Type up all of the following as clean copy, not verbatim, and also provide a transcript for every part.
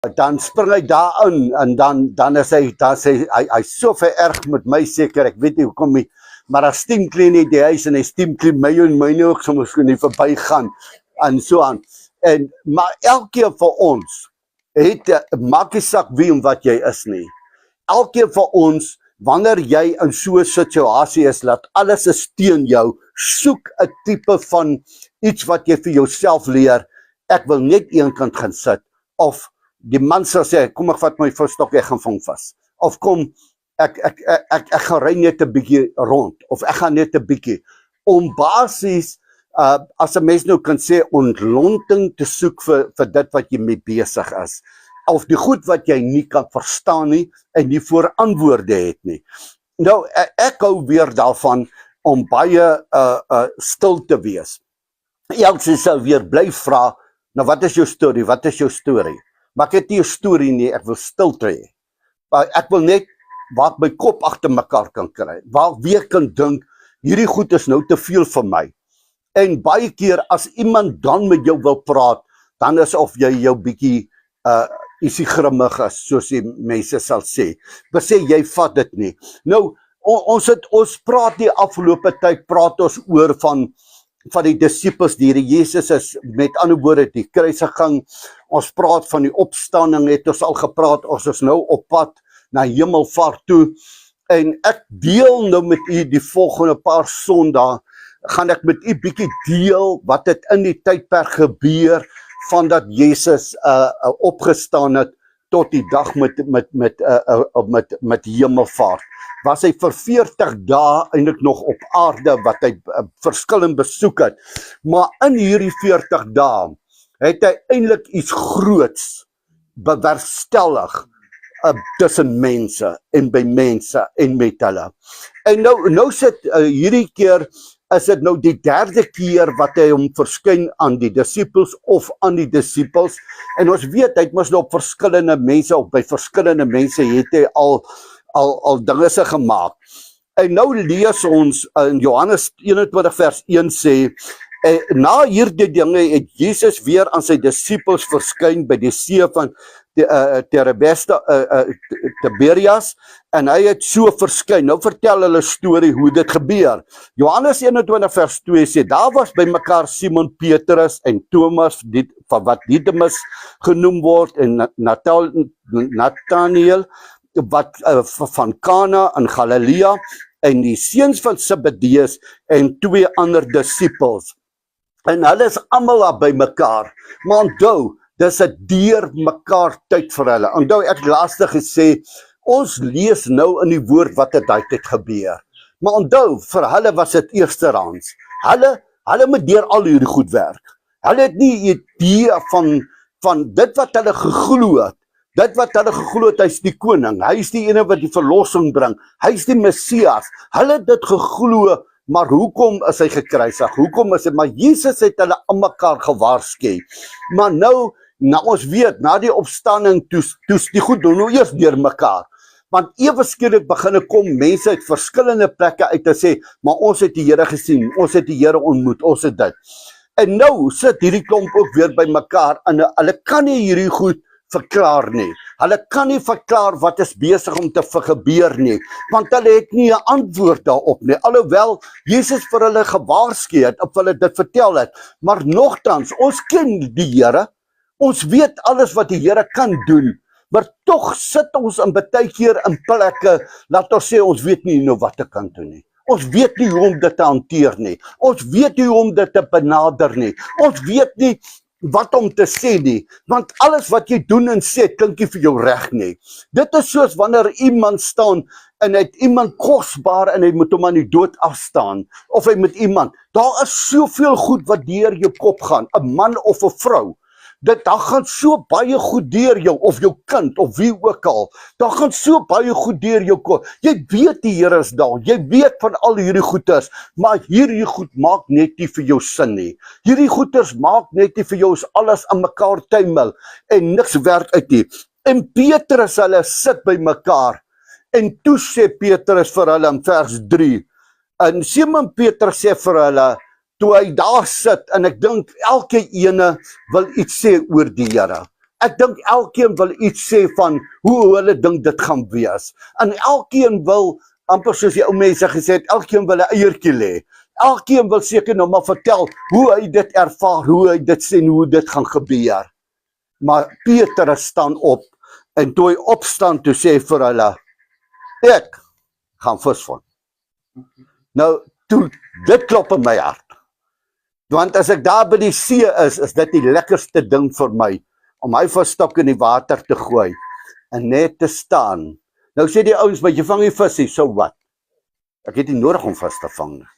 Dan spring hy daarin en dan is hy so vererg met my seker, ek weet nie hoekom nie, maar hy steamclean nie die huis en hy steamclean my en myne ook soms nie verbygaan en so aan. Maar elkeen van ons maak nie saak wie en wat jy is nie. Elkeen van ons, wanneer jy in so 'n situasie is, laat alles is teen jou, soek 'n tipe van iets wat jy vir jouself leer. Ek wil net een kant gaan sit, of die man sal sê, kom ek vat my voetstok, ek gaan vang vas. Of kom, ek gaan ry net 'n bietjie rond, of ek gaan net 'n bietjie, om basies, as 'n mens nou kan sê, ontlonting te soek vir dit wat jy mee besig is. Of die goed wat jy nie kan verstaan nie, en nie voor antwoorde het nie. Nou, ek hou weer daarvan, om baie stil te wees. Elsie sal weer bly vra, nou wat is jou storie, wat is jou storie? Maar ek het nie 'n storie nie, ek wil stilte hê. Ek wil net waar ek my kop agter mekaar kan kry, waar ek weer kan dink, hierdie goed is nou te veel vir my. En baie keer as iemand dan met jou wil praat, dan is of jy jou bietjie ietsie grimmig is, soos die mense sal sê. Maar sê jy vat dit nie. Nou, ons praat die afgelope tyd, praat ons oor van die disippels, die Here Jesus is met ander woorde die kruisiging, ons praat van die opstanding, het ons al gepraat, ons is nou op pad na hemelvaart toe, en ek deel nou met u die volgende paar Sondae, gaan ek met u bietjie deel wat het in die tydperk gebeur, van dat Jesus opgestaan het, tot die dag met hemelvaart. Was hy vir 40 dae eintlik nog op aarde, wat hy verskillend besoek het. Maar in hierdie 40 dae, het hy eintlik iets groots bewerkstellig tussen mense, en by mense, en met hulle. En nou sit hierdie keer, is dit nou die 3de keer wat hy hom verskyn aan die disippels, of aan die disippels, en ons weet, hy het mos nou op verskillende mense, of by verskillende mense het hy al dinge se gemaak. En nou lees ons in Johannes 21 vers 1 sê, na hierdie dinge het Jesus weer aan sy disippels verskyn by die see van Tiberias, en hy het so verskyn. Nou vertel hulle storie hoe dit gebeur. Johannes 21 vers 2 sê, daar was by mekaar Simon Petrus en Thomas, wat Didymus genoem word, en Nathanael, wat van Kana in Galilea, en die seuns van Zebedeus, en 2 ander disippels. En hulle is almal daar by mekaar. Maar onthou, dis 'n deur mekaar tyd vir hulle. Onthou, ek laaste gesê, ons lees nou in die woord wat het daai tyd gebeur. Maar onthou, vir hulle was dit eersterands. Hulle moet deur al hierdie goed werk. Hulle het nie 'n idee van dit wat hulle geglo het. Dit wat hulle geglo het, hy is die koning, hy is die ene wat die verlossing bring, hy is die Messias. Hulle het dit geglo, maar hoekom is hy gekruisig? Hoekom is hy? Maar Jesus het hulle aan mekaar gewaarsku. Maar nou, ons weet, na die opstanding, toes die goed doen nou eers deur mekaar. Want ewe skielik begin kom mense uit verskillende plekke uit te sê, maar ons het die Here gesien, ons het die Here ontmoet, ons het dit. En nou sit hierdie klomp ook weer by mekaar, en hulle kan nie hierdie goed verklaar nie. Hulle kan nie verklaar wat is besig om te gebeur nie, want hulle het nie 'n antwoord daarop nie, alhoewel Jesus vir hulle gewaarsku het, of hulle dit vertel het, maar nogtans, ons ken die Here, ons weet alles wat die Here kan doen, maar tog sit ons in baie keer in plekke, laat ons sê, ons weet nie nou wat te kan doen nie. Ons weet nie hoe om dit te hanteer nie, ons weet nie hoe om dit te benader nie, ons weet nie wat om te sê nie, want alles wat jy doen en sê, klink nie vir jou reg nie. Dit is soos wanneer iemand staan, en hy het iemand kosbaar, en hy moet hom aan die dood afstaan, of hy met iemand, daar is soveel goed wat deur jou kop gaan, 'n man of 'n vrou, daar gaan so baie goed deur jou, of jou kind, of wie ook al, daar gaan so baie goed deur jou kop, jy weet die Here is daar, jy weet van al hierdie goeders, maar hierdie goed maak net nie vir jou sin nie, hierdie goeders maak net nie vir jou, as alles aan mekaar tuimel, en niks werk uit nie, en Petrus, hulle sit by mekaar, en toe sê Petrus vir hulle in vers 3, en Simon Petrus sê vir hulle, toe hy daar sit, en ek dink elke ene wil iets sê oor die Here. Ek dink elkeen wil iets sê van hoe hulle dink dit gaan wees. En elkeen wil, amper soos die ou mense gesê het, elkeen wil 'n eiertjie lê. Elkeen wil seker nou maar vertel hoe hy dit ervaar, hoe hy dit sien, hoe dit gaan gebeur. Maar Petrus staan op, en toe hy opstaan, toe sê hy vir hulle, ek gaan visvang. Nou, toe, dit klop in my hart. Want as ek daar by die see is dit die lekkerste ding vir my, om my visstok in die water te gooi, en net te staan. Nou sê die ouens, maar jy vang die visie, so wat? Ek het nie nodig om vis te vang nie.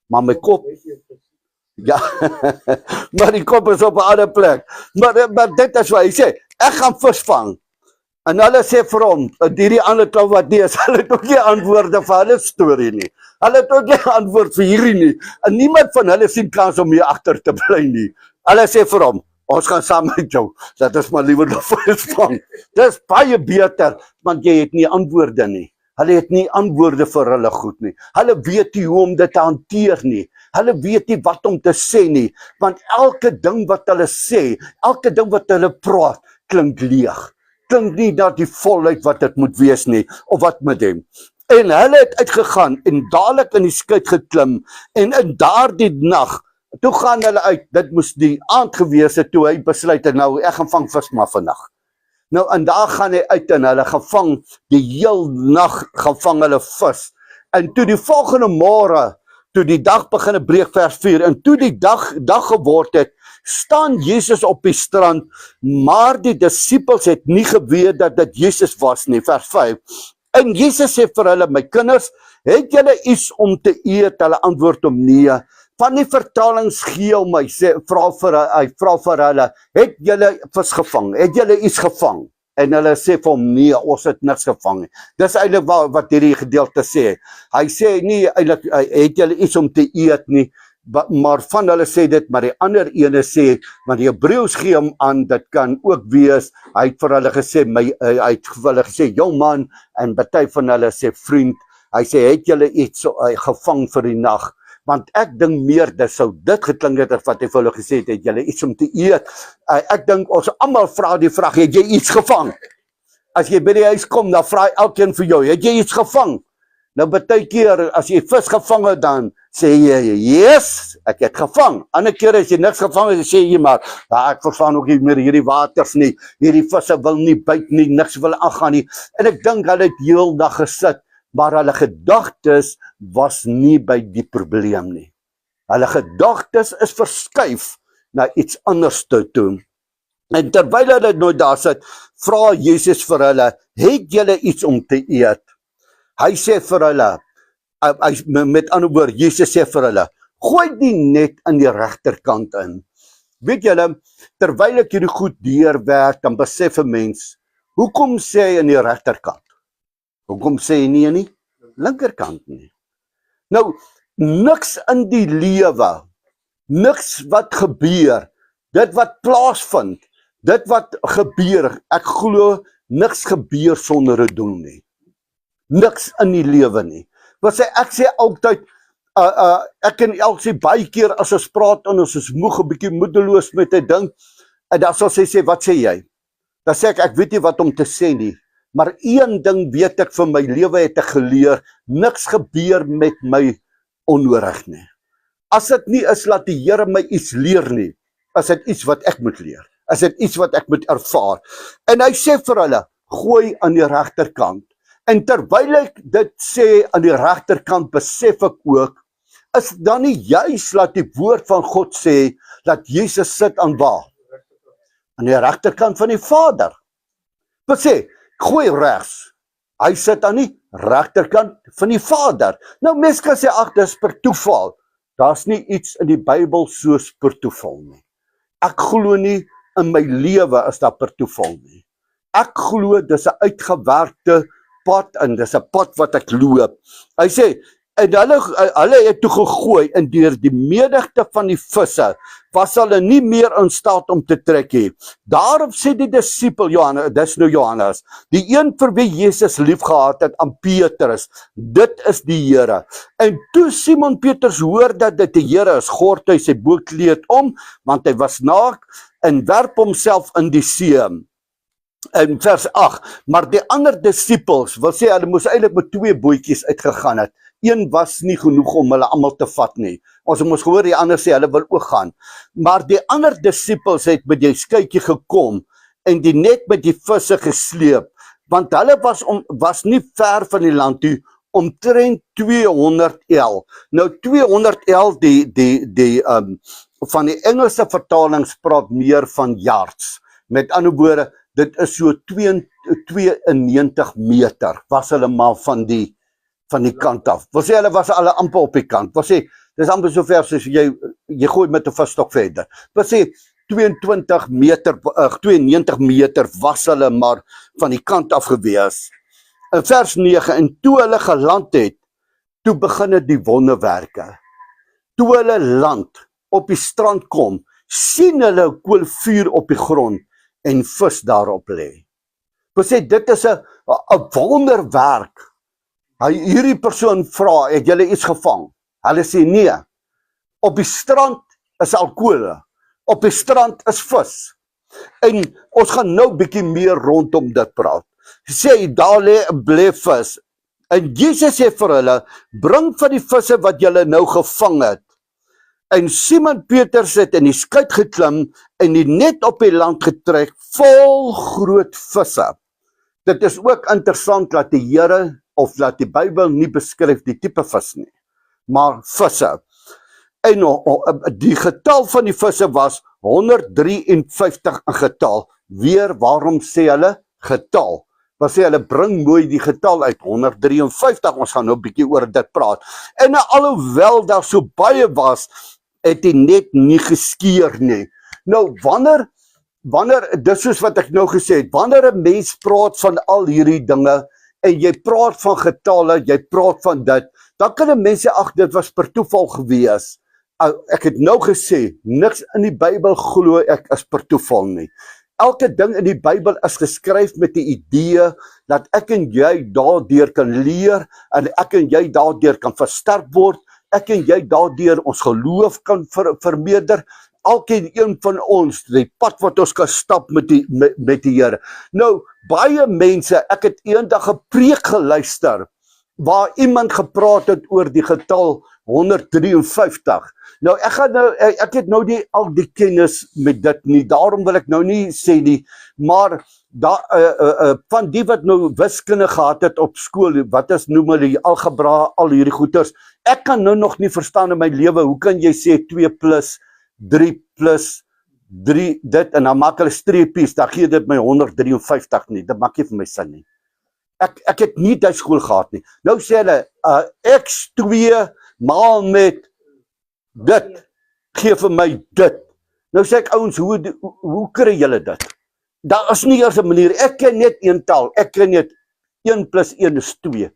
Maar my kop, ja, maar die kop is op 'n ander plek. Maar dit is wat hy sê, ek gaan vis vang. En hulle sê vir hom, die ander klop wat nie is, hulle het ook nie antwoorde vir hulle storie nie. Hulle het ook nie antwoord vir hierdie nie. En niemand van hulle sien kans om hier agter te bly nie. Hulle sê vir hom, ons gaan saam met jou, dat ons maar liewer nog vis vang. Dis baie beter, want jy het nie antwoorde nie. Hulle het nie antwoorde vir hulle goed nie. Hulle weet nie hoe om dit te hanteer nie. Hulle weet nie wat om te sê nie, want elke ding wat hulle sê, elke ding wat hulle praat, klink leeg. Klink nie dat die volheid wat dit moet wees nie, of wat met hem. En hulle het uitgegaan, en dadelik in die skip geklim, en in daardie nag, toe gaan hulle uit, dit moes die aand gewees het, toe hy besluit het, nou, ek gaan vang vis maar vandag. Nou, en daar gaan hy uit, en hulle gevang, die heel nag gevang hulle vis. En toe die volgende môre, toe die dag begin breek, vers 4, en toe die dag geword het, staan Jesus op die strand, maar die disippels het nie geweet dat dit Jesus was nie, vers 5. En Jesus sê vir hulle, my kinders, het julle iets om te eet? Hulle antwoord hom nee. Van die vertalings gee hom, hy vra vir hulle, het julle vis gevang? Het julle iets gevang? En hulle sê vir hom, nee, ons het niks gevang nie. Dis eintlik wat hierdie gedeelte sê. Hy sê nie eintlik, het julle iets om te eet nie, maar van hulle sê dit, maar die ander ene sê, want die Hebreëus gee hom aan, dit kan ook wees, hy het vir hulle gesê, hy het vir hulle gesê, jong man, en party van hulle sê, vriend, hy sê, het julle iets gevang vir die nag? Want ek dink meer, dit geklink het wat hy vir hulle gesê het julle iets om te eet. Ek dink ons almal vra die vraag, het jy iets gevang? As jy by die huis kom, dan vra elkeen vir jou, het jy iets gevang? Nou baie keer, as jy vis gevang het, dan sê jy, yes, ek het gevang. Ander keer as jy niks gevang het, sê jy maar, ek verstaan ook nie meer hierdie waters nie, hierdie visse wil nie byt nie, niks wil aangaan nie. En ek dink hulle het heel dag gesit, maar hulle gedagtes was nie by die probleem nie. Hulle gedagtes is verskuif na iets anders toe. En terwyl hulle nooit daar sit, vra Jesus vir hulle, het julle iets om te eet? Hy sê vir hulle, met ander woord, Jesus sê vir hulle, gooi die net in die regterkant in. Weet julle, terwyl ek hierdie goed deurwerk, dan besef 'n mens, hoekom sê hy in die regterkant? Hoekom sê hy nie in die linkerkant nie? Nou, niks in die lewe, niks wat gebeur, dit wat plaasvind, dit wat gebeur, ek glo, niks gebeur sonder 'n doel nie. Niks in die lewe nie. Ek sê altyd, ek en Elsie baie keer as ons praat en ons is moeg, 'n bietjie moedeloos met 'n ding, en dan sal sy sê, wat sê jy? Dan sê ek weet nie wat om te sê nie, maar een ding weet ek vir my lewe het ek geleer, niks gebeur met my onnodig nie. As dit nie is, laat die Here my iets leer nie, as dit iets wat ek moet leer, as dit iets wat ek moet ervaar. En hy sê vir hulle, gooi aan die regterkant. En terwyl ek dit sê aan die regterkant, besef ek ook, is dan nie juis laat die woord van God sê, dat Jesus sit aan waar? Aan die regterkant van die Vader. Wat sê? Gooi regs. Hy sit aan die regterkant van die Vader. Nou mens kan sê, ag, dis per toeval. Daar's nie iets in die Bybel soos per toeval nie. Ek glo nie in my lewe is dat per toeval nie. Ek glo dis 'n uitgewerkte pad, en dis 'n pad wat ek loop. Hy sê, en hulle het toe gegooi, en deur die menigte van die visse was hulle nie meer in staat om te trek nie. Daarop sê die disipel Johannes, dis nou Johannes, die een vir wie Jesus liefgehad het, aan Petrus, dit is die Here. En toe Simon Petrus hoor dat dit die Here is, gord hy sy boekleed om, want hy was naak, en werp homself in die see. In vers 8, maar die ander disippels, wil sê hulle moes eintlik met 2 bootjies uitgegaan het. Een was nie genoeg om hulle almal te vat nie. Ons moes gehoor die ander sê hulle wil ook gaan. Maar die ander disippels het met die skuitjie gekom en die net met die visse gesleep, want hulle was nie ver van die land toe, omtrent 200 el. Nou 200 el, van die Engelse vertalings praat meer van yards. Met ander woorde, dit is so 92 meter, was hulle maar van die kant af. Wil sê hulle was alle amper op die kant. Wil sê, dis amper so ver soos jy gooi met 'n visstok verder. Wil sê, 92 meter was hulle maar van die kant af gewees. In vers 9, en toe hulle geland het, toe begin dit die wonderwerke. Toe hulle land, op die strand kom, sien hulle 'n koolvuur op die grond, en vis daarop lê. Wil sê, dit is 'n wonderwerk. Hierdie persoon vra, het julle iets gevang? Hulle sê nee. Op die strand is alkohol. Op die strand is vis. En ons gaan nou bietjie meer rondom dit praat. Sê, daar lê vis. En Jesus sê vir hulle, bring van die visse wat julle nou gevang het. En Simon Petrus het in die skuit geklim en die net op die land getrek, vol groot visse. Dit is ook interessant dat die Here of dat die Bybel nie beskryf die tipe vis nie, maar visse. En die getal van die visse was 153 in getal. Weer, waarom sê hulle getal? Wat sê hulle, bring mooi die getal uit, 153, ons gaan nou 'n bietjie oor dit praat. En alhoewel daar so baie was, het hy net nie geskeur nie. Nou, wanneer, dis soos wat ek nou gesê het, wanneer 'n mens praat van al hierdie dinge, en jy praat van getalle, jy praat van dit, dan kan 'n mens sê, ag, dit was per toeval gewees. Ek het nou gesê, niks in die Bybel glo ek is per toeval nie. Elke ding in die Bybel is geskryf met die idee dat ek en jy daardeur kan leer, en ek en jy daardeur kan versterk word, ek en jy daardeur ons geloof kan vermeerder, elkeen een van ons, die pad wat ons kan stap met die Here. Nou, baie mense, ek het eendag 'n preek geluister, waar iemand gepraat het oor die getal 153. Nou, ek het nou nie al die kennis met dit nie, daarom wil ek nou nie sê nie, maar van die wat nou wiskunde gehad het op skool, wat is noem hulle die algebra, al hierdie goeters, ek kan nou nog nie verstaan in my lewe, hoe kan jy sê 2 plus 3 plus 3 dit, en dan maak hulle streepies, dan gee dit my 153 nie, dit maak nie vir my sin nie. Ek het nie die skool gehad nie. Nou sê hulle, x2 maal met dit, gee vir my dit. Nou sê ek, ouens, hoe kry julle dit? Daar is nie eers 'n manier, ek ken net een taal, ek ken net 1 plus 1 is 2.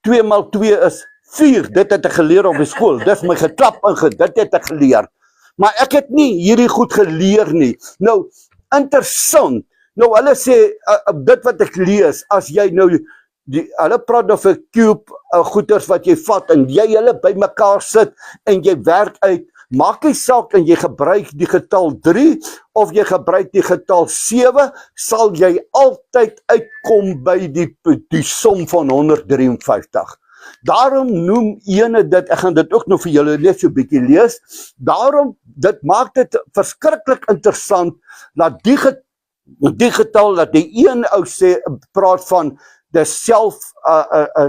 2 maal 2 is 4, dit het ek geleer op die skool, dit is my geklap in, dit het ek geleer. Maar ek het nie hierdie goed geleer nie. Nou, interessant, nou hulle sê, dit wat ek lees, as jy nou, hulle praat of 'n cube, goeders wat jy vat, en jy hulle by mekaar sit, en jy werk uit, maak nie saak, en jy gebruik die getal 3, of jy gebruik die getal 7, sal jy altyd uitkom by die som van 153. Daarom noem ene dit, ek gaan dit ook nog vir julle net so 'n bietjie lees, daarom, dit maak dit verskriklik interessant, dat die getal, dat die een ou sê, praat van the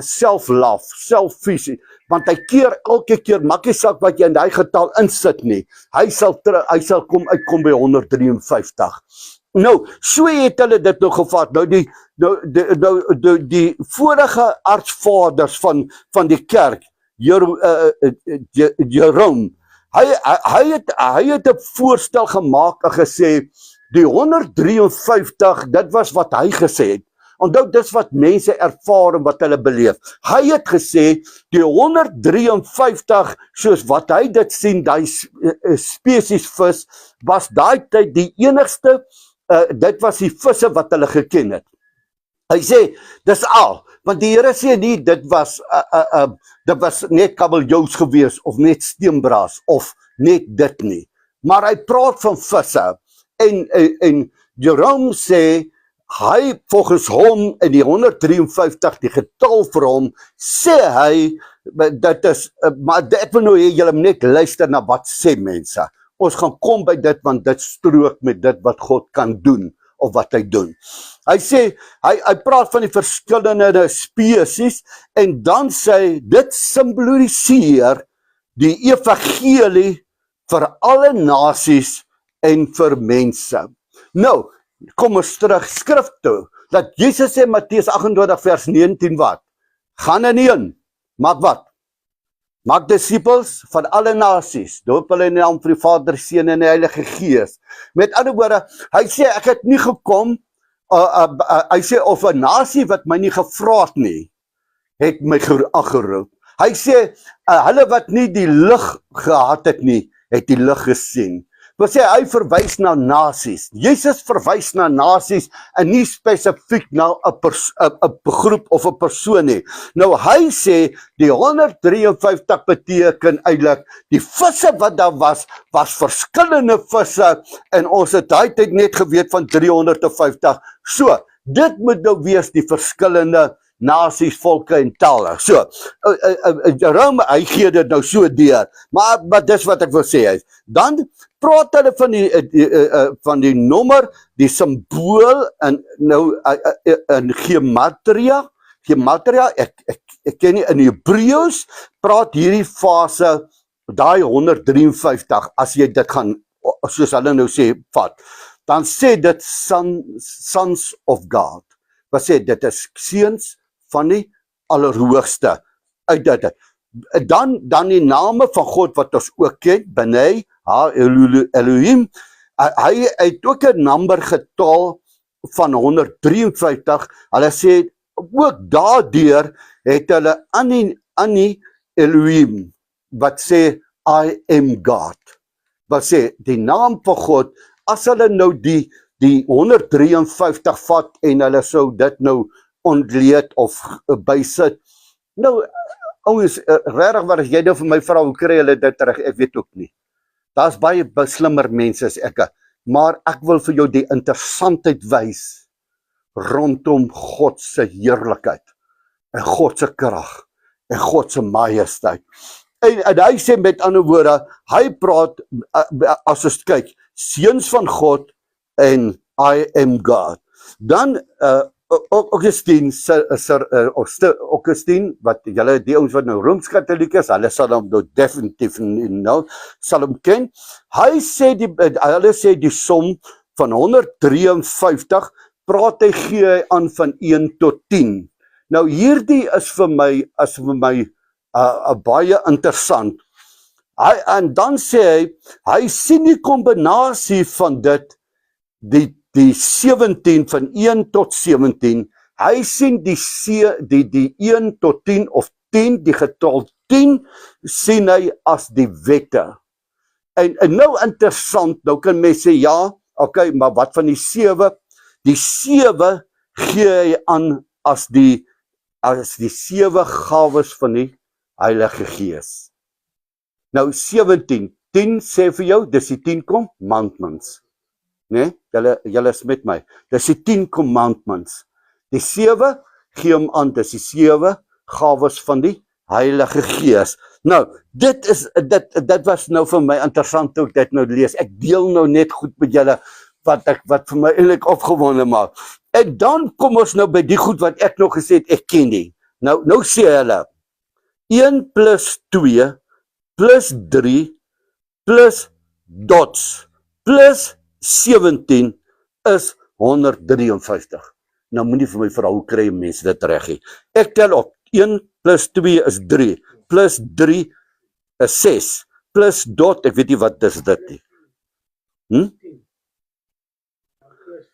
self-love, self-visie, want hy elke keer, maak nie saak wat jy in die getal insit nie, hy sal uitkom by 153. Nou, so het hulle dit nog gevat. Nou die vorige aartsvaders van die kerk, Jerome, hy het 'n voorstel gemaak en gesê, die 153, dit was wat hy gesê het. Onthou, dis wat mense ervaar en wat hulle beleef. Hy het gesê, die 153, soos wat hy dit sien, die spesies vis, was daai tyd die enigste, dit was die visse wat hulle geken het. Hy sê, dis al, want die Here sê nie, dit was net kabeljous gewees, of net steenbraas, of net dit nie. Maar hy praat van visse, en Jerome sê, hy volgens hom in die 153 die getal vir hom sê hy dit is maar ek wil nou hê julle moet net luister na wat sê mense. Ons gaan kom by dit want dit strook met dit wat God kan doen of wat hy doen. Hy sê hy praat van die verskillende spesies en dan sê hy dit simboliseer die evangelie vir alle nasies en vir mense. Nou, kom ons terug skrif toe, dat Jesus sê Matteus 28 vers 19 wat? Gaan heen, maak wat? Maak disippels van alle nasies, doop hulle in die naam van die Vader, Seun en die Heilige Gees. Met ander woorde, hy sê ek het nie gekom, hy sê of 'n nasie wat my nie gevra het nie, het my geroep. Hy sê hulle wat nie die lig gehad het nie, het die lig gesien. Wat sê hy verwys na nasies. Jesus verwys na nasies en nie spesifiek na 'n groep of 'n persoon nie. Nou hy sê die 153 beteken eintlik die visse wat daar was verskillende visse en ons het daai tyd net geweet van 350. So, dit moet nou wees die verskillende nasies, volke en tale. So, Rome, hy gee dit nou so deur, maar dis wat ek wil sê. Dan praat hulle van die nommer, die simbool en nou in gematria, ek ken nie, in Hebreëus praat hierdie fase, daai 153, as jy dit gaan, soos hulle nou sê, vat, dan sê dit sons of God, wat sê dit is seuns van die Allerhoogste, uit dit. Dan die name van God wat ons ook ken, Benei, Elohim, hy het ook 'n number getal van 153, hulle sê, ook daardeur het hulle Ani Elohim, wat sê, I am God, wat sê, die naam van God, as hulle nou die 153 vat en hulle sou dit nou ontleed of bysit, nou, ouens, regtig wat as jy nou vir my vra, hoe kry hulle dit terug, ek weet ook nie. Daar's baie slimmer mense as ek, maar ek wil vir jou die interessantheid wys rondom God se heerlikheid en God se krag en God se majesteit. En hy sê met ander woorde, hy praat, as ons kyk, seuns van God en I am God. Dan Augustine, wat julle die ouens wat nou Rooms-Katholiek is, hulle sal hom nou definitief sal hom ken. Hulle sê die som van 153, praat hy gee aan van 1 tot 10. Nou hierdie is vir my baie interessant. En dan sê hy sien die kombinasie van dit, die 17 van 1 tot 17, hy sien die 1 tot 10 of 10, die getal 10, sien hy as die wette. En nou interessant, nou kan mense sê, ja, okay, maar wat van die 7? Die 7 gee hy aan as die 7 gawes van die Heilige Gees. Nou 17, 10 sê vir jou, dis die 10 commandments. Nee, julle is met my. Dis die 10 commandments. Die 7 gee hom aan, dis die 7 gawes van die Heilige Gees. Nou, dit was nou vir my interessant toe ek dit nou lees. Ek deel nou net goed met julle wat vir my eintlik opgewonde maak. En dan kom ons nou by die goed wat ek nog gesê het, ek ken nie. Nou sê hulle 1 plus 2 plus 3 plus dots plus 17 is 153. Nou moenie vir my vra hoe kry mense dit reg nie. Ek tel op. 1 plus 2 is 3, plus 3 is 6, plus dot, ek weet nie wat is dit nie.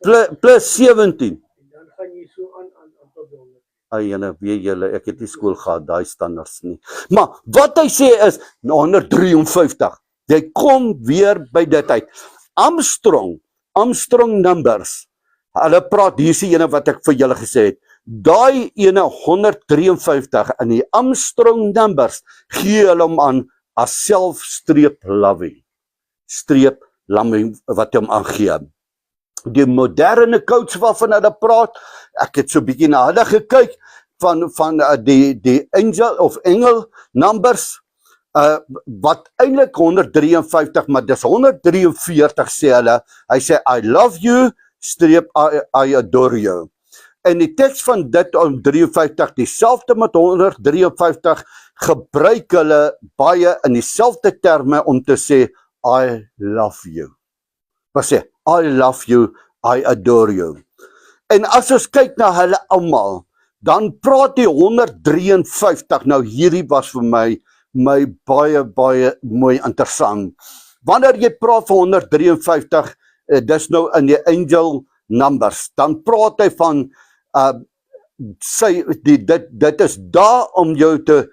Plus 17. Dan gaan jy so aan tot 100. Julle weet julle, ek het nie skool gehad, daai standaards nie. Maar wat hy sê is 153. Jy kom weer by dit uit. Armstrong numbers. Hulle praat, hier is die ene wat ek vir julle gesê het. Daai ene 153 in die Armstrong numbers gee hulle hom aan as self-streep loving. Streep loving wat hom aangee. die moderne coach waarvan hulle praat, ek het so 'n bietjie na hulle gekyk, van die angel of engel numbers, wat eintlik 153, maar dis 143 sê hulle, hy sê, I love you, streep, I adore you. En die teks van dit om 53, dieselfde met 153, gebruik hulle baie in dieselfde terme om te sê, I love you. Wat sê, I love you, I adore you. En as ons kyk na hulle almal, dan praat die 153, nou hierdie was vir my baie mooi interessant. Wanneer jy praat van 153, dis nou in die angel numbers, dan praat hy van, dit is daar om jou te,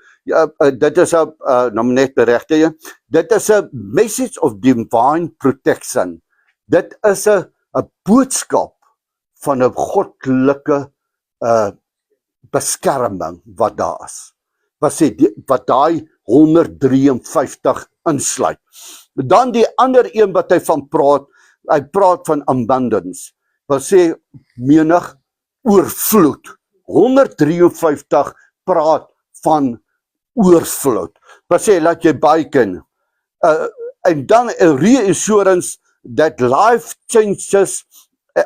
dit is nou net beregte jy, dit is 'n message of divine protection. Dit is 'n boodskap van 'n goddelike beskerming wat daar is. Wat daai 153 insluit. Dan die ander een wat hy van praat, hy praat van abundance. Wat sê menig oorvloed. 153 praat van oorvloed. Wat sê laat jy byken. En dan 'n reassurance that life changes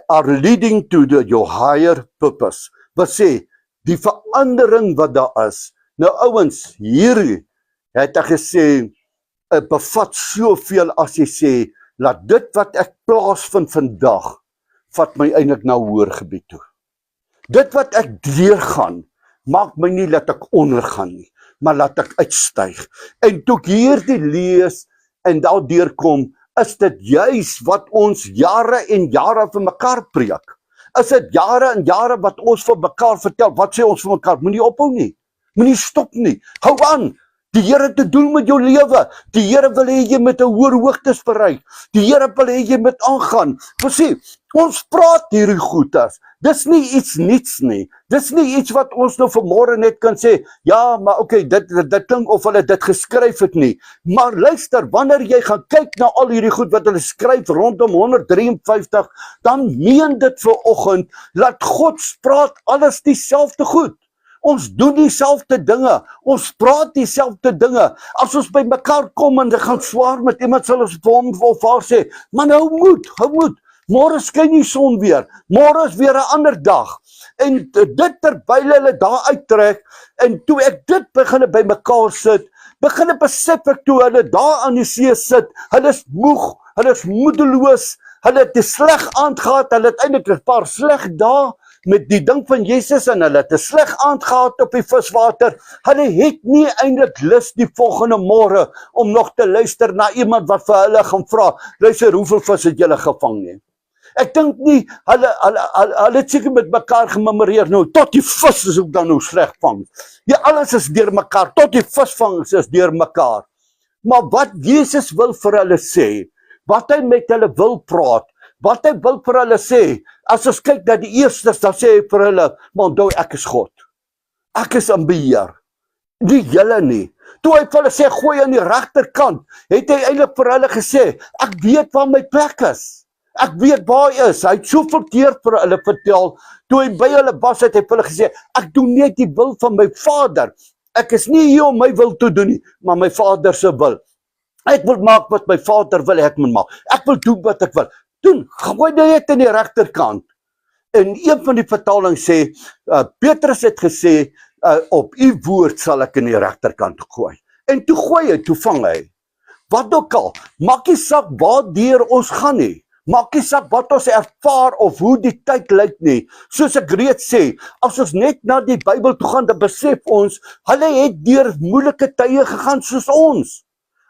are leading to your higher purpose. Wat sê die verandering wat daar is. Nou ouens, hierdie het ek gesê, bevat soveel as jy sê, laat dit wat ek plaasvind vandag, vat my eintlik na hoër gebied toe. Dit wat ek deurgaan, maak my nie laat ek ondergaan nie, maar laat ek uitstyg. En toe ek hierdie lees en daardeur kom, is dit juis wat ons jare en jare vir mekaar preek. Is dit jare en jare wat ons vir mekaar vertel, wat sê ons vir mekaar, moenie ophou nie, moenie stop nie, hou aan. Die Here het 'n doel met jou lewe. Die Here wil hê jy met 'n hoër hoogtes bereik. Die Here wil hê jy moet aangaan. Sien, ons praat hierdie goeters. Dis nie iets niets nie. Dis nie iets wat ons nou vanmôre net kan sê, ja, maar okay, dit klink of hulle dit geskryf het nie. Maar luister, wanneer jy gaan kyk na al hierdie goed wat hulle skryf rondom 153, dan meen dit vir oggend, laat God praat alles dieselfde goed. Ons doen dieselfde dinge, ons praat dieselfde dinge. As ons by mekaar kom en dit gaan swaar met iemand, sal ons vir hom of haar sê, man, hou moed, môre skyn die son weer, môre is weer 'n ander dag. En dit terwyl hulle daar uittrek, en toe ek dit begin by mekaar sit, begin ek besef ek toe hulle daar aan die see sit, hulle is moeg, hulle is moedeloos, hulle het 'n sleg aand gehad, hulle het eintlik 'n paar sleg dae, met die ding van Jesus en hulle het 'n sleg aand gehad op die viswater. Hulle het nie eintlik lus die volgende môre om nog te luister na iemand wat vir hulle gaan vra, luister, hoeveel vis het julle gevang nie? Ek dink nie, hulle het seker met mekaar gememoreer, nou, tot die vis is ook dan nou sleg vang. Ja, alles is deur mekaar, tot die visvangers is deur mekaar. Maar wat Jesus wil vir hulle sê, wat hy met hulle wil praat, wat hy wil vir hulle sê, as ons kyk na die eerstes, dan sê hy vir hulle, maar onthou, ek is God. Ek is in beheer. Nie julle nie. Toe hy vir hulle sê, gooi aan die regterkant, het hy eintlik vir hulle gesê, ek weet waar my plek is. Ek weet waar hy is. Hy het soveel keer vir hulle vertel, toe hy by hulle was, het hy vir hulle gesê, ek doen net die wil van my Vader. Ek is nie hier om my wil te doen nie, maar my Vader se wil. Ek wil maak wat my Vader wil ek moet maak. Ek wil doen wat ek wil. Doen, gooi dit in die regterkant. En een van die vertalings sê, Petrus het gesê, op u woord sal ek in die regterkant gooi. En toe gooi hy, toe vang hy. Wat ook al, maak nie saak waardeur ons gaan nie. Maak nie saak wat ons ervaar of hoe die tyd lyk nie. Soos ek reeds sê, as ons net na die Bybel toe gaan, dan besef ons, hulle het deur moeilike tye gegaan soos ons.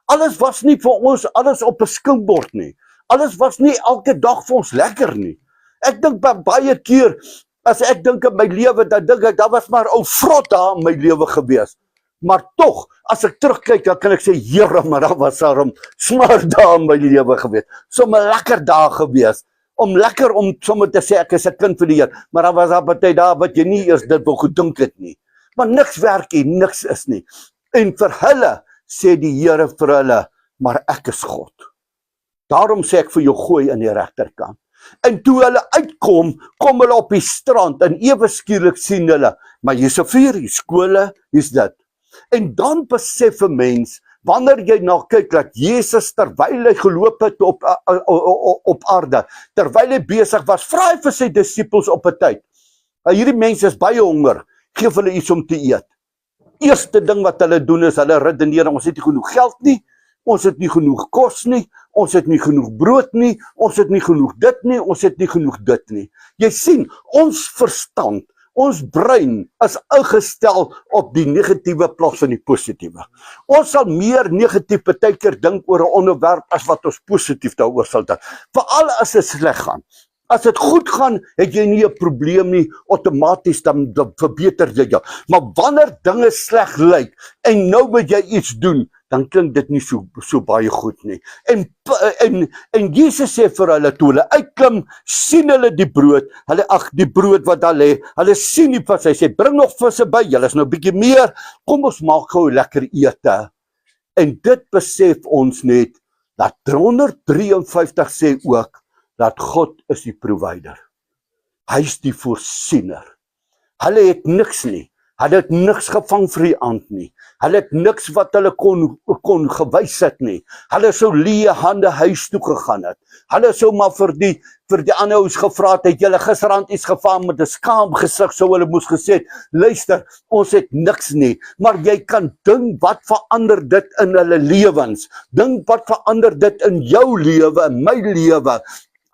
Alles was nie vir ons, alles op 'n skinkbord nie. Alles was nie elke dag vir ons lekker nie. Ek dink baie keer, as ek dink in my lewe, dan dink ek, daar was maar ou vrot daar in my lewe gewees. Maar tog, as ek terugkyk, dan kan ek sê, Here, maar daar was daarom smaar dae in my lewe gewees. Sommige lekker dae gewees. Om lekker om sommer te sê, ek is 'n kind van die Here. Maar daar was daar baie dae wat jy nie eers dit wou gedink het nie. Maar niks werk nie, niks is nie. En vir hulle sê die Here vir hulle, maar ek is God. Daarom sê ek vir jou, gooi in die regterkant. En toe hulle uitkom, kom hulle op die strand en ewe skielik sien hulle, maar hier's 'n vuur, hier skole, hier's dit. En dan besef 'n mens, wanneer jy na kyk dat Jesus terwyl hy geloop het op aarde, terwyl hy besig was, vra hy vir sy disippels op 'n tyd. Hierdie mense is baie honger, gee vir hulle iets om te eet. Eerste ding wat hulle doen is hulle redeneer, ons het nie genoeg geld nie, ons het nie genoeg kos nie, ons het nie genoeg brood nie, ons het nie genoeg dit nie, ons het nie genoeg dit nie. Jy sien, ons verstand, ons brein is ingestel op die negatiewe plaas van die positiewe. Ons sal meer negatief baie keer dink oor 'n onderwerp as wat ons positief daaroor sal dink. Veral as dit sleg gaan. As dit goed gaan, het jy nie 'n probleem nie, outomaties dan verbeter jy jou. Maar wanneer dinge sleg lyk en nou moet jy iets doen, dan klink dit nie so baie goed nie. En Jesus sê vir hulle, toe hulle uitklim, sien hulle die brood, die brood wat daar lê, hulle sien die vis, hy sê, bring nog visse by, julle is nou 'n bietjie meer, kom ons maak gou lekker ete. En dit besef ons net, dat 353 sê ook, dat God is die provider. Hy is die voorsiener. Hulle het niks nie. Hulle het niks gevang vir die aand nie. Hulle het niks wat hulle kon gewys het nie. Hulle sou leë hande huis toe gegaan het. Hulle sou maar vir die ander ouens gevra het julle gisterand iets gevang met 'n skaam gesig, sou hulle moes gesê het, luister, ons het niks nie. Maar jy kan dink wat verander dit in hulle lewens. Dink wat verander dit in jou lewe, in my lewe.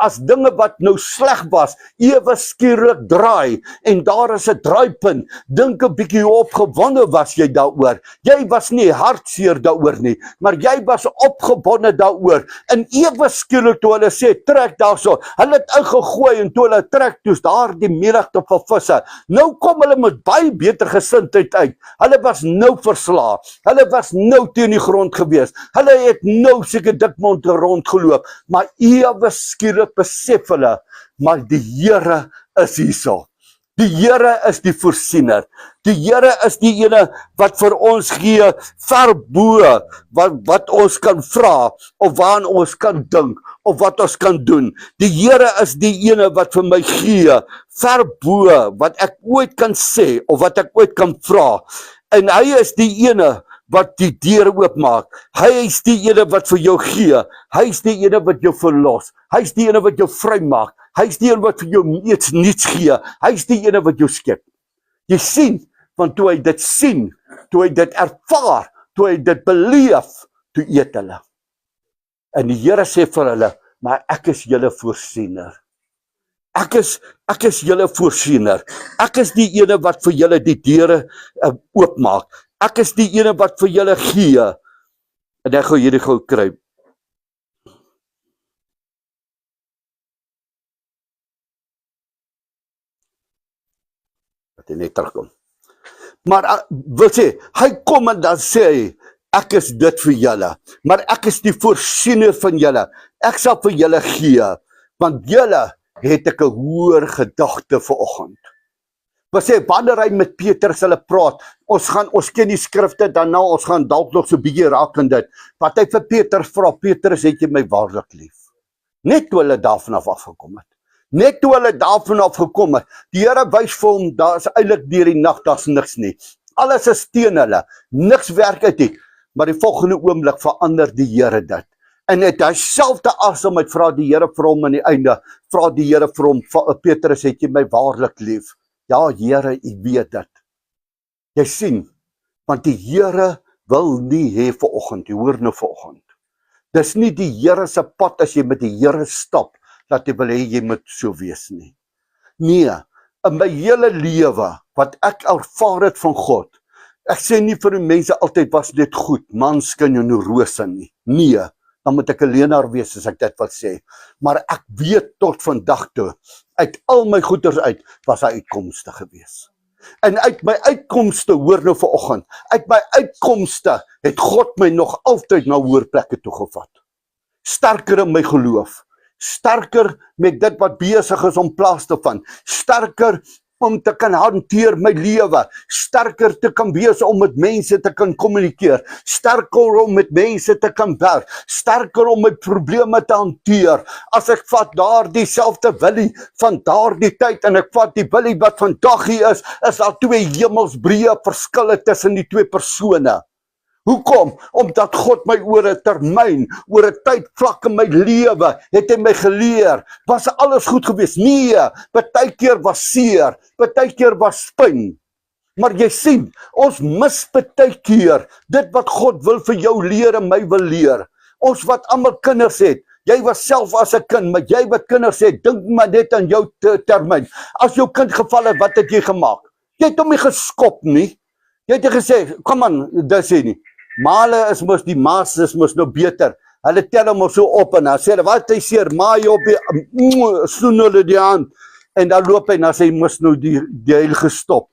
As dinge wat nou sleg was, ewe skielik draai, en daar is 'n draaipunt, dink 'n bietjie hoe opgewonde was jy daaroor. Jy was nie hartseer daaroor nie, maar jy was opgewonde daaroor. En ewe skielik toe hulle sê, trek daarso, hulle het uitgegooi, en toe hulle trek, toes daar die menigte van visse. Nou kom hulle met baie beter gesindheid uit. Hulle was nou verslae, hulle was nou teen die grond gewees, hulle het nou seker dikmond rondgeloop, maar ewe skielik besef hulle, maar die Here is hierso. Die Here is die voorsiener. Die Here is die ene wat vir ons gee ver bo wat ons kan vra, of waaraan ons kan dink, of wat ons kan doen. Die Here is die ene wat vir my gee ver bo wat ek ooit kan sê, of wat ek ooit kan vra. En hy is die ene wat die deur oopmaak. Hy is die ene wat vir jou gee. Hy is die ene wat jou verlos. Hy is die ene wat jou vrymaak. Hy is die ene wat vir jou niets gee. Hy is die ene wat jou skep. Jy sien, want toe hy dit sien, toe hy dit ervaar, toe hy dit beleef, toe eet hulle. En die Here sê vir hulle, maar ek is julle voorsiener. Ek is julle voorsiener. Ek is die ene wat vir julle die deure oopmaak. Ek is die ene wat vir julle gee. En ek gaan hierdie gou kry. Dat hy net terugkom. Maar wil sê, hy kom en dan sê hy, ek is dit vir julle, maar ek is die voorsiener van julle. Ek sal vir julle gee, want julle het ek 'n hoër gedagte vanoggend. Wat sê, wanneer hy met Petrus hulle praat, ons ken die skrifte, dan nou, ons gaan dalk nog so 'n bietjie raak in dit, wat hy vir Petrus vra, Petrus, het jy my waarlik lief? Net toe hulle daarvan afgekom het. Net toe hulle daarvan afgekom het, die Here wys vir hom, daar is eintlik deur die nag, daar's niks nie. Alles is teen hulle, niks werk uit nie, maar die volgende oomblik verander die Here dit. En het hy selfde asemheid vra die Here vir hom aan die einde, vra die Here vir hom, Petrus, het jy my waarlik lief? Ja, Here, ek weet dit. Jy sien, want die Here wil nie hê vanoggend, jy hoor nou vanoggend. Dis nie die Here se pad as jy met die Here stap, dat jy wil hê jy moet so wees nie. Nee, in my hele lewe, wat ek ervaar het van God, ek sê nie vir die mense altyd was dit goed, manskin en rose nie. Nee, dan moet ek 'n leienaar wees as ek dit wil sê. Maar ek weet tot vandag toe, uit al my goeders uit, was hy uitkomste gewees. En uit my uitkomste, hoor nou vanoggend, uit my uitkomste het God my nog altyd na hoër plekke toe gevat. Sterker in my geloof, sterker met dit wat besig is om plaas te vind, sterker om te kan hanteer my lewe, sterker te kan wees om met mense te kan kommunikeer, sterker om met mense te kan werk, sterker om my probleme te hanteer. As ek vat daardie selfde Willie van daardie tyd en ek vat die Willie wat vandag hier is daar 2 hemelsbreë verskille tussen die 2 persone. Hoekom? Omdat God my oor 'n termyn, oor 'n tydvlak in my lewe, het hy my geleer. Was alles goed geweest? Nee, partykeer was seer, partykeer was pyn. Maar jy sien, ons mis partykeer dit wat God wil vir jou leer en my wil leer. Ons wat almal kinders het, jy was self as 'n kind, maar jy wat kinders het, dink maar net aan jou termyn. As jou kind geval het, wat het jy gemaak? Jy het hom nie geskop nie. Jy het gesê, kom aan, dis hy nie. Male is mos die maas is mos nou beter. Hulle tel hom so op en dan sê hulle, wat hy seer, maai op die, soen hulle die hand. En dan loop hy, dan sê hy mos nou die heel gestop.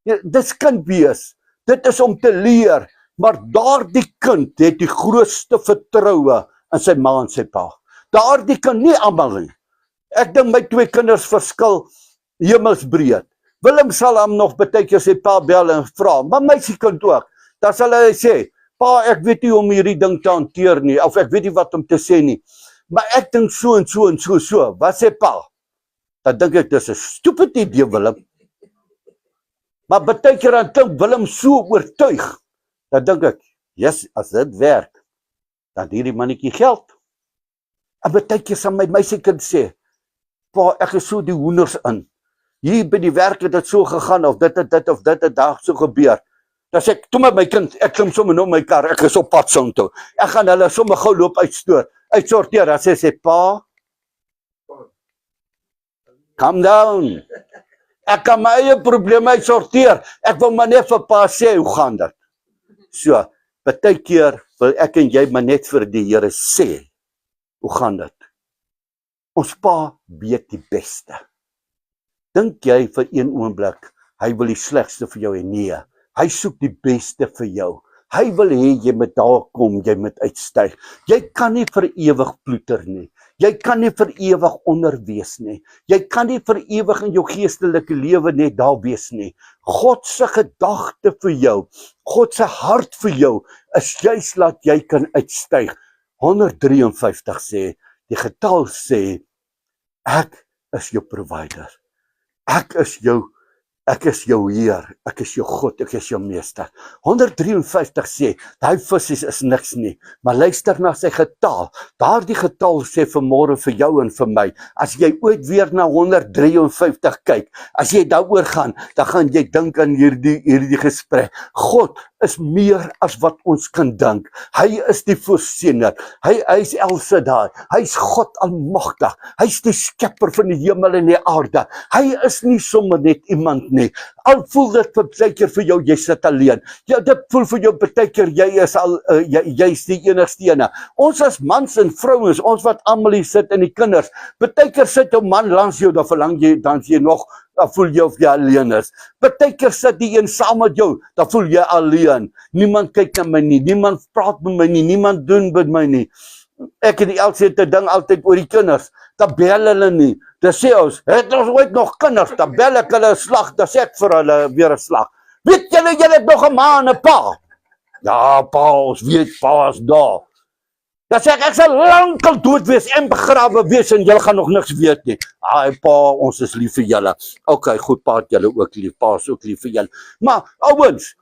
Ja, dis kind wees. Dit is om te leer. Maar daardie kind het die grootste vertroue in sy ma en sy pa. Daardie kind, nie almal nie. Ek dink my 2 kinders verskil hemelsbreed. Willem sal hom nog baie keer sy pa bel en vra, maar meisiekind ook. Dan sal hy sê, pa, ek weet nie om hierdie ding te hanteer nie, of ek weet nie wat om te sê nie, maar ek dink so en so en so. Wat sê pa? Dan dink ek, dis 'n stupid idee, Willem. Maar baie keer dan dink Willem so oortuig, dan dink ek, yes, as dit werk, dan hierdie mannetjie geld. En baie keer sal my meisiekind sê, pa, ek is so die hoenders in. Hier by die werk het dit so gegaan, of dit het daar so gebeur. Dan sê ek, toe my kind, ek klim sommer nou my kar, ek is op pad soontoe. Ek gaan hulle sommer gou loop uitsorteer. Dan sê pa, calm down. Ek kan my eie probleme uitsorteer. Ek wil maar net vir pa sê, hoe gaan dit? So, baie keer wil ek en jy maar net vir die Here sê, hoe gaan dit? Ons pa weet die beste. Dink jy vir een oomblik, hy wil die slegste vir jou hê? Nee. Hy soek die beste vir jou. Hy wil hê jy moet daar kom, jy moet uitstyg. Jy kan nie vir ewig ploeter nie. Jy kan nie vir ewig onder wees nie. Jy kan nie vir ewig in jou geestelike lewe net daar wees nie. God se gedagte vir jou, God se hart vir jou, is juis laat jy kan uitstyg. 153 sê, die getal sê, ek is jou provider. Ek is jou Heer, ek is jou God, ek is jou meester. 153 sê, daai visse is niks nie, maar luister na sy getal. Daardie getal sê vanmôre vir jou en vir my, as jy ooit weer na 153 kyk, as jy daaroor gaan, dan gaan jy dink aan hierdie gesprek. God is meer as wat ons kan dink. Hy is die voorsiener. Hy is El Shaddai. Hy is God almagtig. Hy is die skepper van die hemel en die aarde. Hy is nie sommer net iemand nie. Al voel dit baie keer vir jou, jy sit alleen. Ja, dit voel vir jou baie keer, jy is die enigste ene. Ons as mans en vrouens, ons wat almal hier sit en die kinders, baie keer sit jou man langs jou, dan verlang jy, dan jy nog, dan voel jy of jy alleen is. Baie keer sit die een saam met jou, dan voel jy alleen. Niemand kyk na my nie, niemand praat met my nie, niemand doen met my nie. Ek het die oudste ding altyd oor die kinders, dan bel hulle nie. Dan sê ons, het ons ooit nog kinders, dan bel ek hulle 'n slag, dan sê ek vir hulle weer 'n slag. Weet julle het nog 'n ma en 'n pa? Ja, pa, ons weet, pa is daar. Dan sê ek sal lankal dood wees en begrawe wees en julle gaan nog niks weet nie. Ai pa, ons is lief vir julle. Okay, goed, pa het julle ook lief, pa is ook lief vir julle. Maar ouens,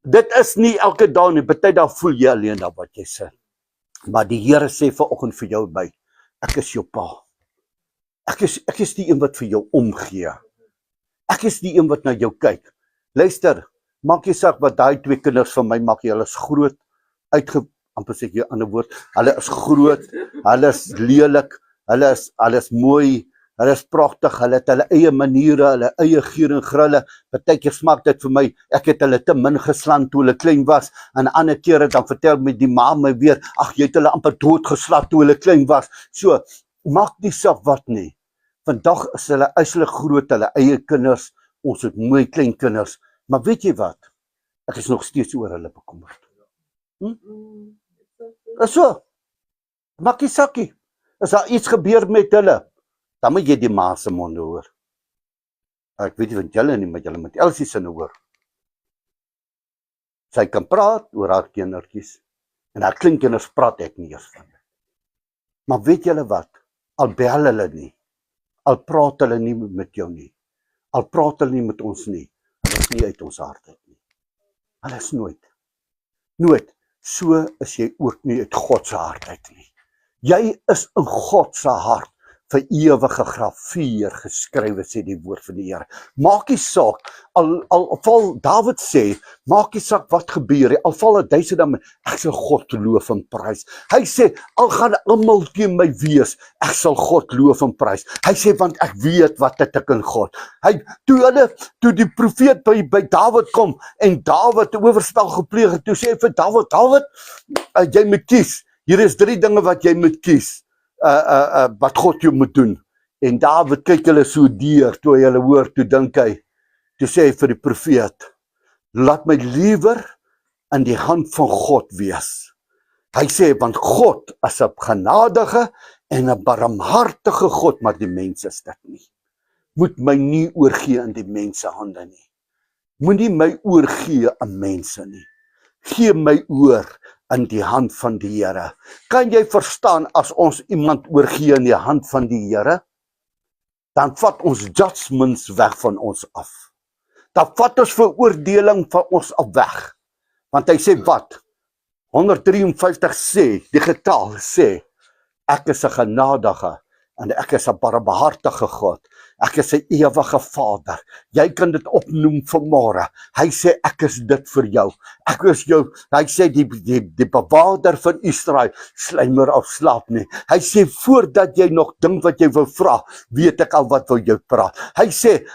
dit is nie elke dag nie, baie dae voel jy alleen daar wat jy sê. Maar die Here sê vanoggend vir jou by, ek is jou pa. Ek is die een wat vir jou omgee. Ek is die een wat na jou kyk. Luister, maak nie saak wat daai 2 kinders van my maak, hulle is groot, amper sê ek 'n ander woord, hulle is groot, hulle is lelik, hulle is mooi, hulle is pragtig, hulle het hulle eie maniere, hulle eie geur en grille. Partykeer smaak dit vir my, ek het hulle te min geslaan toe hulle klein was, en ander kere dan vertel my die ma my weer, ag jy het hulle amper dood geslaan toe hulle klein was. So, maak nie saak wat nie. Vandag is hulle groot, hulle eie kinders, ons het mooi klein kinders, maar weet jy wat? Ek is nog steeds oor hulle bekommerd. So, maak nie sakkie. As daar iets gebeur met hulle, dan moet jy die ma se mond hoor. Ek weet nie wat julle nie, maar julle moet Elsie se nou hoor. Sy kan praat oor haar kindertjies. En haar kleinkinders praat ek nie eers van. Maar weet julle wat? Al bel hulle nie. Al praat hulle nie met jou nie. Al praat hulle nie met ons nie. Hulle is nie uit ons hart uit nie. Hulle is nooit. So is jy ook nie uit God se hart uit nie. Jy is in God se hart vir ewige graveer geskrywe, sê die woord van die Here. Maak nie saak, al val Dawid sê, maak nie saak wat gebeur, al val 1000 dan, ek sal God loof en prys. Hy sê, al gaan almal teen my wees, ek sal God loof en prys. Hy sê, want ek weet wat het ek in God. Toe die profeet by Dawid kom, en Dawid 'n oorspel gepleeg het, toe sê hy vir Dawid, jy moet kies, hier is 3 dinge wat jy moet kies. Wat God jou moet doen. En Dawid kyk hulle so deur, toe hy hulle hoor, toe dink hy, toe sê hy vir die profeet, laat my liewer in die hand van God wees. Hy sê, want God is 'n genadige en 'n barmhartige God, maar die mens is dit nie. Moet my nie oorgee in die mense hande nie. Moenie my oorgee aan mense nie. Gee my oor in die hand van die Here. Kan jy verstaan, as ons iemand oorgee in die hand van die Here, dan vat ons judgments weg van ons af. Dan vat ons veroordeling van ons af weg. Want hy sê wat? 153 sê, die getal sê, ek is 'n genadige en ek is 'n barmhartige God. Ek is 'n ewige Vader. Jy kan dit opnoem vanmôre. Hy sê ek is dit vir jou. Ek is jou. Hy sê die bewaarder van Israel slymer of slaap nie. Hy sê voordat jy nog dink wat jy wou vra, weet ek al wat wou jy praat. Hy sê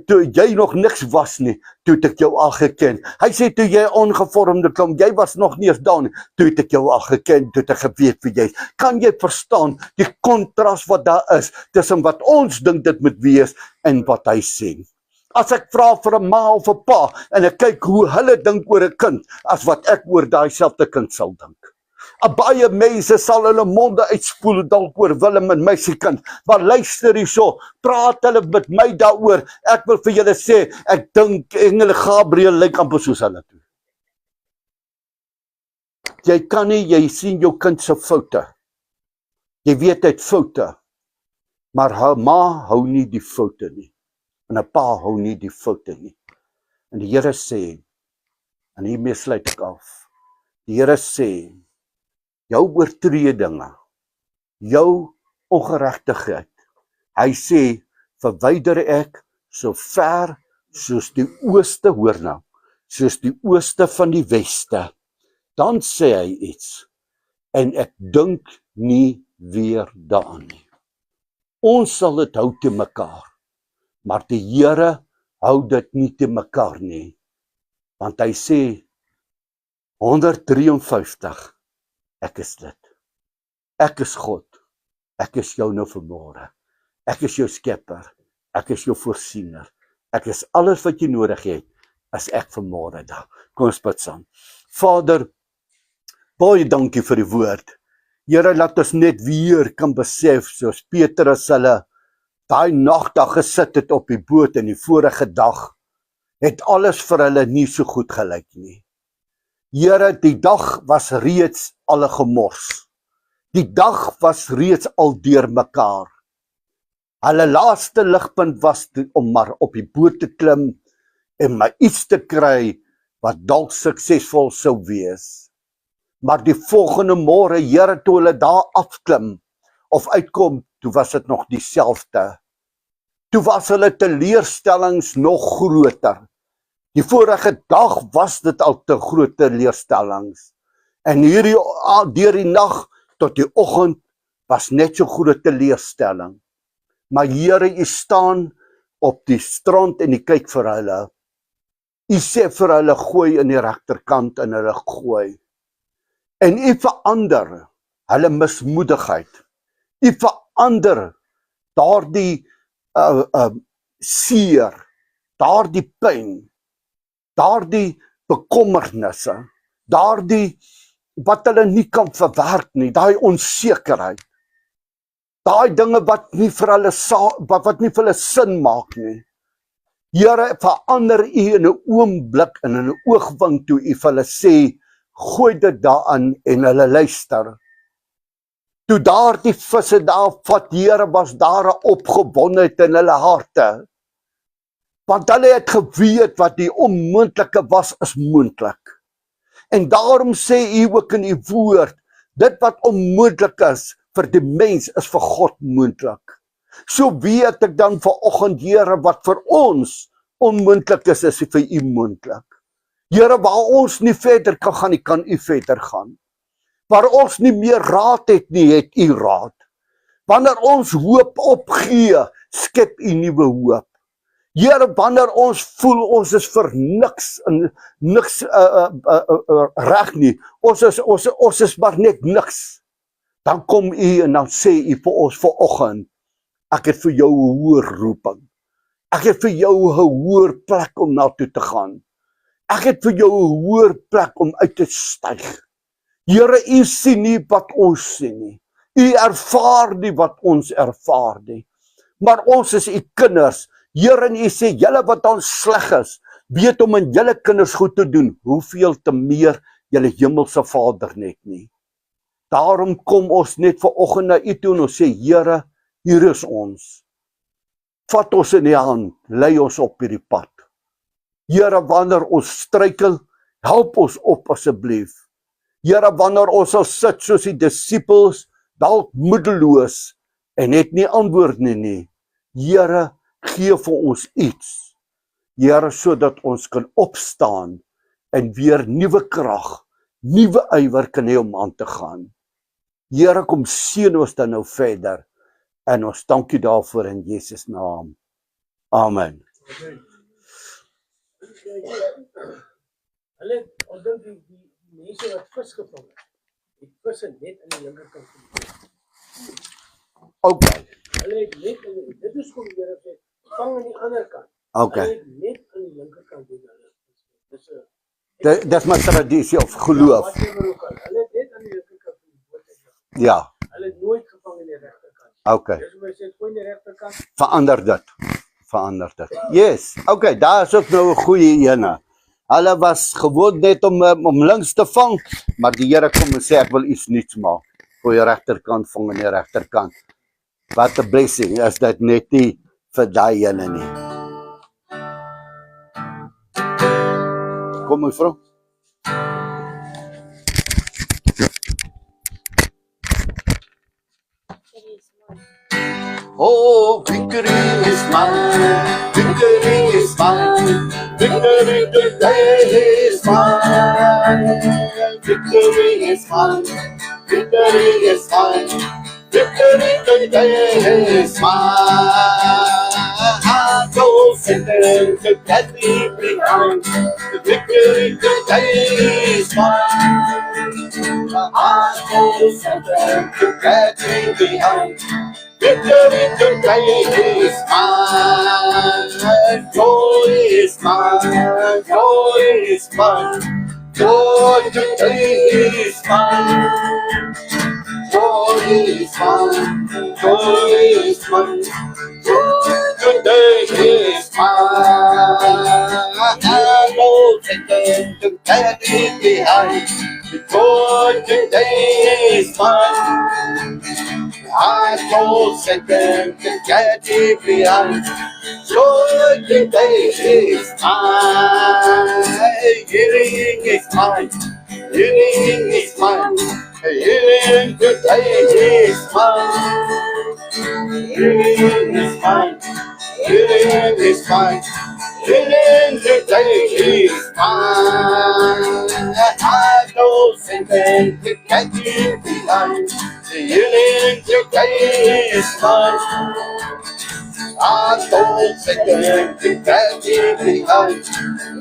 toe jy nog niks was nie, toe het ek jou al geken. Hy sê toe jy ongevormde kom, jy was nog nie eens daar nie, toe het ek jou al geken, toe het ek geweet wie jy is. Kan jy verstaan die kontras wat daar is tussen wat ons dink dit moet wees en wat hy sê? As ek vra vir 'n ma of 'n pa en ek kyk hoe hulle dink oor 'n kind as wat ek oor daai selfde kind sal dink. Baie mense sal hulle monde uitspoel dalk oor Willem en meisiekind, maar luister hierso, praat hulle met my daaroor. Ek wil vir julle sê, ek dink engele Gabriël lyk amper soos hulle toe. Jy kan nie, jy sien jou kind se foute. Jy weet hy het foute, maar haar ma hou nie die foute nie. En 'n pa hou nie die foute nie. En die Here sê, en hiermee sluit ek af, die Here sê, jou oortredinge, jou ongeregtigheid, hy sê, verwyder ek so ver soos die ooste, hoor nou, soos die ooste van die weste. Dan sê hy iets, en ek dink nie weer daaraan nie. Ons sal dit hou te mekaar, maar die Here hou dit nie te mekaar nie, want hy sê, 153, ek is dit. Ek is God. Ek is jou nou vanmôre. Ek is jou skepper. Ek is jou voorsiener. Ek is alles wat jy nodig het, as ek vanmôre daar. Kom ons bid saam. Vader, baie dankie vir die woord. Here, laat ons net weer kan besef, soos Petrus hulle daai nag daar gesit het op die boot en die vorige dag, het alles vir hulle nie so goed gelyk nie. Here, die dag was reeds al 'n gemors. Die dag was reeds al deur mekaar. Hulle laaste ligpunt was om maar op die boot te klim en maar iets te kry wat dalk suksesvol sou wees. Maar die volgende môre, Here, toe hulle daar afklim of uitkom, toe was dit nog dieselfde. Toe was hulle teleurstellings nog groter. Die vorige dag was dit al te groot teleurstellings. En deur die nag tot die oggend was net so groot teleurstelling. Maar Here, U staan op die strand en U kyk vir hulle. U sê vir hulle, gooi in die regterkant en hulle gooi. En U verander hulle mismoedigheid. U verander daardie seer, daardie pyn, daardie bekommernisse, daardie wat hulle nie kan verwerk nie, daai onsekerheid, daai dinge wat nie vir hulle sin maak nie. Here, verander u in 'n oomblik en in 'n oogwink toe u vir hulle sê, gooi dit daaraan en hulle luister. Toe daar die visse daar vat, Here, was daar 'n opgewondenheid in hulle harte. Want hulle het geweet wat die onmoontlike was, is moontlik. En daarom sê u ook in u woord, dit wat onmoontlik is vir die mens, is vir God moontlik. So weet ek dan vanoggend, Here, wat vir ons onmoontlik is vir u moontlik. Here, waar ons nie verder kan gaan nie, kan u verder gaan. Waar ons nie meer raad het nie, het u raad. Wanneer ons hoop opgee, skep u nuwe hoop. Here, wanneer ons voel ons is vir niks reg nie, ons is maar net niks, dan kom u en dan sê u vir ons vanoggend, ek het vir jou 'n hoër roeping. Ek het vir jou 'n hoër plek om na toe te gaan. Ek het vir jou 'n hoër plek om uit te styg. Here, u sien nie wat ons sien nie. U ervaar nie wat ons ervaar nie. Maar ons is u kinders. Here, en u sê, julle wat ons sleg is, weet om aan julle kinders goed te doen, hoeveel te meer julle hemelse Vader net nie. Daarom kom ons net vanoggend na u toe en ons sê, Here, hier is ons. Vat ons in die hand, lei ons op hierdie pad. Here, wanneer ons struikel, help ons op asseblief. Here, wanneer ons sal sit soos die disippels, dalk moedeloos en het nie antwoord nie. Here, gee vir ons iets. Here, sodat ons kan opstaan en weer nuwe krag, nuwe ywer kan hê om aan te gaan. Here, kom seën ons dan nou verder. En ons dank u daarvoor in Jesus naam. Amen. Hulle, ons dink die mense wat vis gevang het, die visse net aan die linkerkant geneem. Okay. Hulle het net, dit is hoe die Here sê, vang aan die ander kant. Okay. Hulle het net aan die linkerkant het hulle. Dis maar tradisie of geloof. Hulle het net aan die linkerkant van die boot uitgegaan. Ja. Hulle het nooit gevang aan die regterkant. Okay. Dis hoe hy sê, gooi aan die regterkant. Verander dit. Yes. Okay, daar is ook nou 'n goeie ene. Hulle was gewoon net om links te vang, maar die Here kom en sê ek wil iets nuuts maak. Gooi die regterkant vang aan die regterkant. Wat 'n blessing is dit net nie vir daai ene nie. Kom mevrou. Oh, victory is mine, victory is mine, victory today is mine, victory is mine, victory is mine, victory today is mine. I go Satan to get me behind, the victory today is mine. I go Satan to get me behind. Victory today is mine, joy is mine, joy is mine, joy today is mine, joy is mine, joy is mine, joy today is mine. I know Satan to get me behind, joy today is mine. I told Satan to get it behind. Joy today is mine. Healing is mine. Healing is mine. Healing today is mine. Healing is mine. Healing is mine. Healing today is mine. I know Satan to get it behind. The healing today is mine. I told Satan to get it behind.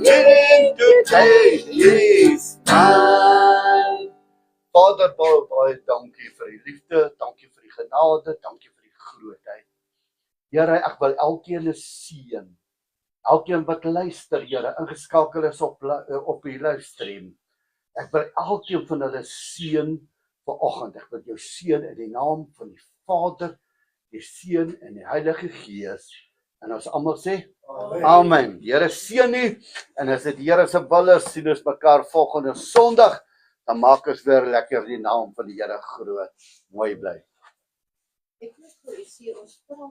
Healing today is mine. Vader, baie dankie vir die liefde, dankie vir die genade, dankie vir die grootheid. Here, ek wil elkeen seën. Elkeen wat luister, Here, ingeskakel is op die livestream. Ek wil elkeen van hulle seën vanoggend. Ek wil jou seën in die naam van die Vader, die Seun en die Heilige Gees. En ons almal sê Amen. Die Here seën u en as dit die Here se wil is, sien ons mekaar volgende Sondag. Dan maak ons weer lekker die naam van die Here groot. Mooi bly. Ek wil vir u sê ons praat